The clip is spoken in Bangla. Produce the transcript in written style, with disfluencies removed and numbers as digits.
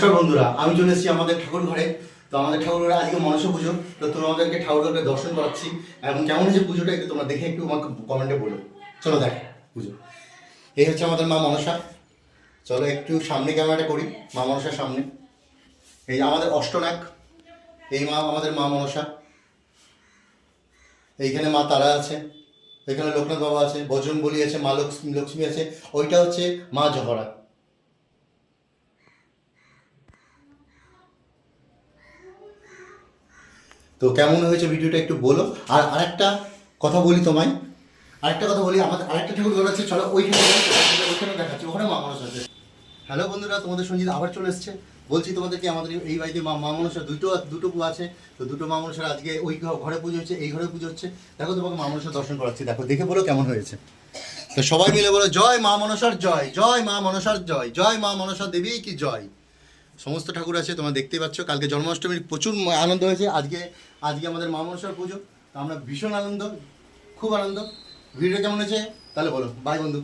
নমস্কার বন্ধুরা, আমি চলে এসেছি আমাদের ঠাকুর ঘরে। তো আমাদের ঠাকুর ঘরে আজকে মনসা পুজো। তো তোমাদেরকে ঠাকুর ঘরকে দর্শন করাচ্ছি এবং কেমন হয়েছে পুজোটা একটু তোমরা দেখে একটু আমাকে কমেন্টে বলো। চলো দেখ পুজো। এই হচ্ছে আমাদের মা মনসা। চলো একটু সামনে ক্যামেরাটা করি মা মনসার সামনে। এই আমাদের অষ্টনাগ, এই মা আমাদের মা মনসা। এইখানে মা তারা আছে, এখানে লোকনাথ বাবা আছে, বজরংবলী আছে, মা লক্ষ্মী আছে। ওইটা হচ্ছে মা জহরা। তো কেমন হয়েছে ভিডিওটা একটু বলো। আর আরেকটা কথা বলি তোমায়, আরেকটা কথা বলি, আমাদের আরেকটা ঠাকুর ঘর আছে, চলো ওইখানে দেখাচ্ছি, ওখানে মা মনসা আছে। হ্যালো বন্ধুরা, তোমাদের সঞ্জিত আবার চলে এসছে। বলছি তোমাদেরকে আমাদের এই বাড়িতে মা মনসা দুটো আছে। তো দুটো মা মনসার আজকে ওই ঘরে পুজো হচ্ছে, এই ঘরে পুজো হচ্ছে। দেখো তোমাকে মা মনসার দর্শন করাচ্ছি, দেখো দেখে বলো কেমন হয়েছে। তো সবাই মিলে বলো জয় মা মনসার জয়, জয় মা মনসার জয়, জয় মা মনসা দেবী কি জয়। সমস্ত ঠাকুর আছে তোমরা দেখতেই পাচ্ছ। কালকে জন্মাষ্টমীর প্রচুর আনন্দ হয়েছে। আজকে আজকে আমাদের মা মনসার পুজো। তো আমরা ভীষণ আনন্দ, খুব আনন্দ। ভিডিও কেমন হয়েছে তাহলে বলো। বাই বন্ধু।